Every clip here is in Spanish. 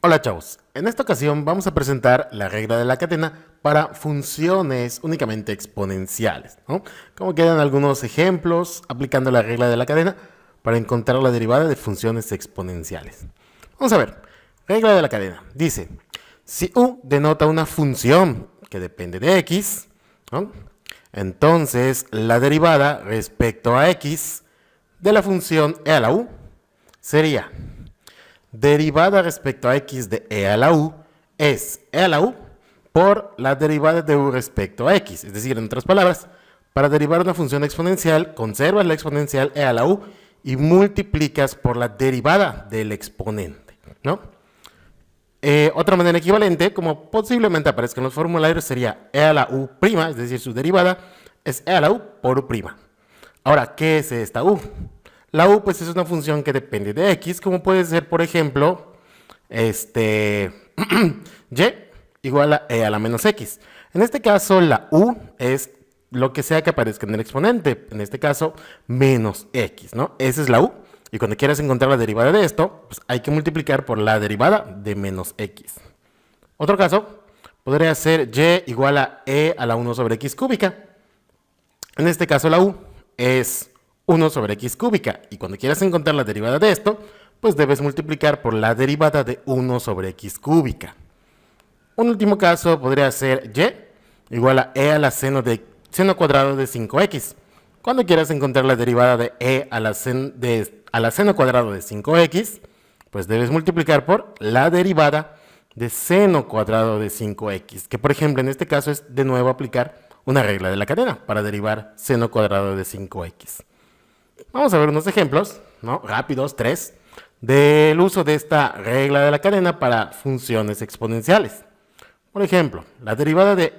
Hola chavos, en esta ocasión vamos a presentar la regla de la cadena para funciones únicamente exponenciales, ¿no? Como quedan algunos ejemplos aplicando la regla de la cadena para encontrar la derivada de funciones exponenciales. Vamos a ver, regla de la cadena, dice, si u denota una función que depende de x, ¿no? Entonces la derivada respecto a x de la función e a la u sería derivada respecto a x de e a la u es e a la u por la derivada de u respecto a x. Es decir, en otras palabras, para derivar una función exponencial, conservas la exponencial e a la u y multiplicas por la derivada del exponente, ¿no? Otra manera equivalente, como posiblemente aparezca en los formularios, sería e a la u', es decir, su derivada es e a la u por u'. Ahora, ¿qué es esta u? La u pues es una función que depende de x, como puede ser, por ejemplo, y igual a e a la menos x. En este caso, la u es lo que sea que aparezca en el exponente, en este caso, menos x, ¿no? Esa es la u. Y cuando quieras encontrar la derivada de esto, pues hay que multiplicar por la derivada de menos x. Otro caso podría ser y igual a e a la 1 sobre x cúbica. En este caso, la u es 1 sobre x cúbica. Y cuando quieras encontrar la derivada de esto, pues debes multiplicar por la derivada de 1 sobre x cúbica. Un último caso podría ser y igual a e a la seno cuadrado de 5x. Cuando quieras encontrar la derivada de e a la seno cuadrado de 5x, pues debes multiplicar por la derivada de seno cuadrado de 5x, que por ejemplo en este caso es de nuevo aplicar una regla de la cadena para derivar seno cuadrado de 5x. Vamos a ver unos ejemplos, ¿no? Rápidos, 3, del uso de esta regla de la cadena para funciones exponenciales. Por ejemplo, la derivada de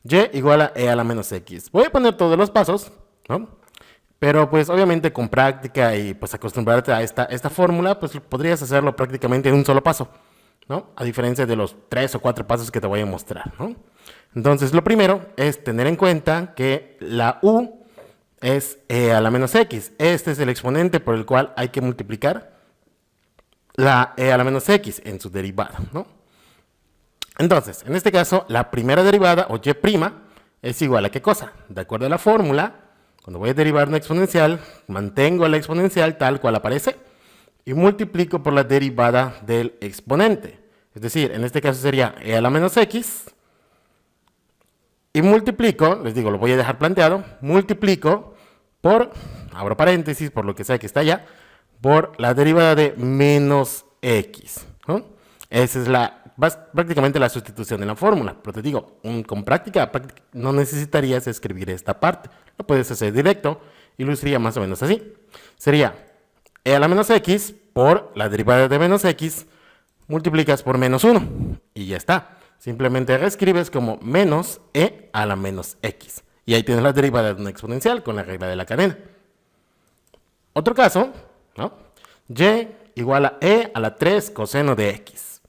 y igual a e a la menos x. Voy a poner todos los pasos, ¿no? Pero pues obviamente con práctica y pues acostumbrarte a esta fórmula, pues podrías hacerlo prácticamente en un solo paso, ¿no? A diferencia de los 3 o 4 pasos que te voy a mostrar, ¿no? Entonces lo primero es tener en cuenta que la u es e a la menos x. Este es el exponente por el cual hay que multiplicar la e a la menos x en su derivada, ¿no? Entonces, en este caso, la primera derivada, o y', es igual a ¿qué cosa? De acuerdo a la fórmula, cuando voy a derivar una exponencial, mantengo la exponencial tal cual aparece y multiplico por la derivada del exponente. Es decir, en este caso sería e a la menos x y multiplico, les digo, lo voy a dejar planteado, multiplico por, abro paréntesis, por lo que sea que está allá, por la derivada de menos x, ¿no? Esa es prácticamente la sustitución en la fórmula, pero te digo, con práctica no necesitarías escribir esta parte, lo puedes hacer directo y lo sería más o menos así. Sería e a la menos x por la derivada de menos x, multiplicas por menos 1 y ya está. Simplemente reescribes como menos e a la menos x. Y ahí tienes la derivada de una exponencial con la regla de la cadena. Otro caso, ¿no? Y igual a e a la 3 coseno de x.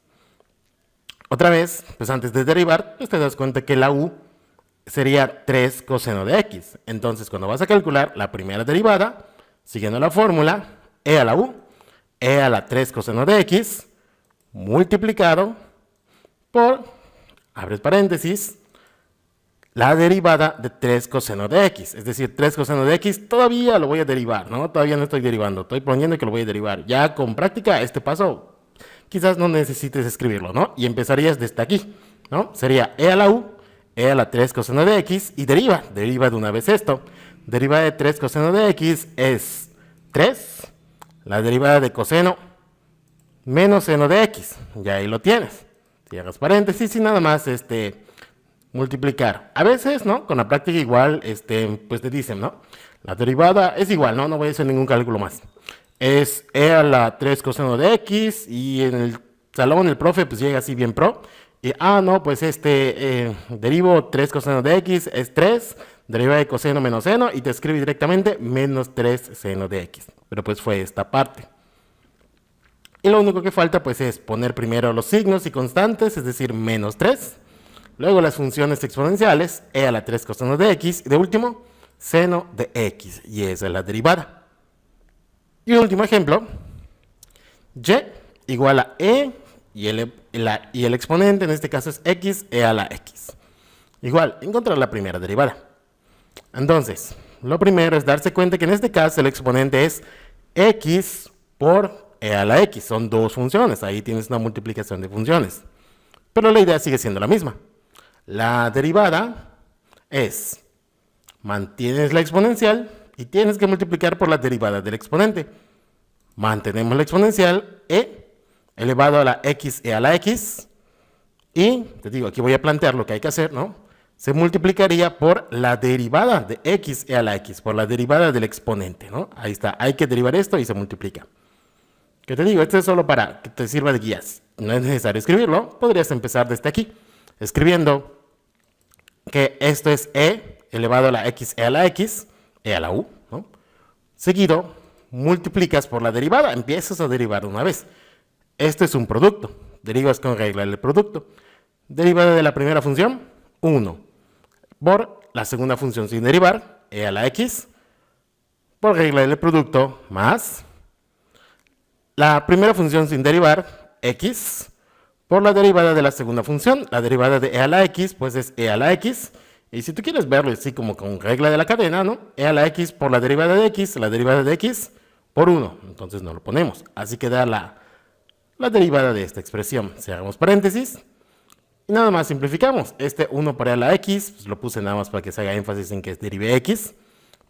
Otra vez, pues antes de derivar, pues te das cuenta que la u sería 3 coseno de x. Entonces, cuando vas a calcular la primera derivada, siguiendo la fórmula, e a la u, e a la 3 coseno de x, multiplicado por, abres paréntesis, la derivada de 3 coseno de x. Es decir, 3 coseno de x todavía lo voy a derivar, ¿no? Todavía no estoy derivando, estoy poniendo que lo voy a derivar. Ya con práctica, este paso quizás no necesites escribirlo, ¿no? Y empezarías desde aquí, ¿no? Sería e a la u, e a la 3 coseno de x y deriva de una vez esto. Derivada de 3 coseno de x es 3, la derivada de coseno menos seno de x, ya ahí lo tienes. Cierras paréntesis y nada más multiplicar. A veces, ¿no? Con la práctica igual, pues te dicen, ¿no? La derivada es igual, ¿no? No voy a hacer ningún cálculo más. Es e a la 3 coseno de x y en el salón el profe pues llega así bien pro y no, pues derivo 3 coseno de x es 3, derivada de coseno menos seno y te escribe directamente menos 3 seno de x, pero pues fue esta parte. Y lo único que falta pues es poner primero los signos y constantes, es decir, menos 3, luego las funciones exponenciales, e a la 3 coseno de x y de último, seno de x, y esa es la derivada. Y un último ejemplo, y igual a e y el exponente en este caso es x e a la x. Igual, encontrar la primera derivada. Entonces, lo primero es darse cuenta que en este caso el exponente es x por e a la x. Son dos funciones, ahí tienes una multiplicación de funciones. Pero la idea sigue siendo la misma. La derivada es, mantienes la exponencial y tienes que multiplicar por la derivada del exponente. Mantenemos la exponencial e elevado a la x e a la x. Y, te digo, aquí voy a plantear lo que hay que hacer, ¿no? Se multiplicaría por la derivada de x e a la x, por la derivada del exponente, ¿no? Ahí está, hay que derivar esto y se multiplica. ¿Qué te digo? Esto es solo para que te sirva de guías. No es necesario escribirlo, podrías empezar desde aquí, escribiendo que esto es e elevado a la x e a la x, e a la u, ¿no? Seguido, multiplicas por la derivada, empiezas a derivar una vez. Esto es un producto, derivas con regla del producto. Derivada de la primera función, 1. Por la segunda función sin derivar, e a la x, por regla del producto, más la primera función sin derivar, x, por la derivada de la segunda función. La derivada de e a la x, pues es e a la x. Y si tú quieres verlo así como con regla de la cadena, ¿no? E a la x por la derivada de x por 1. Entonces no lo ponemos. Así queda la derivada de esta expresión. Cerramos paréntesis. Y nada más simplificamos. Este 1 por e a la x, pues lo puse nada más para que se haga énfasis en que derive x.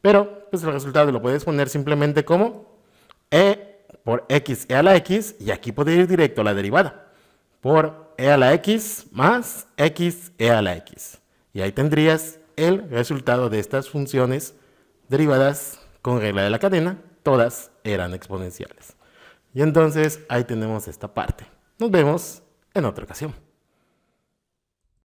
Pero pues el resultado lo puedes poner simplemente como e por x e a la x. Y aquí puede ir directo a la derivada. Por e a la x más x e a la x. Y ahí tendrías el resultado de estas funciones derivadas con regla de la cadena. Todas eran exponenciales. Y entonces ahí tenemos esta parte. Nos vemos en otra ocasión.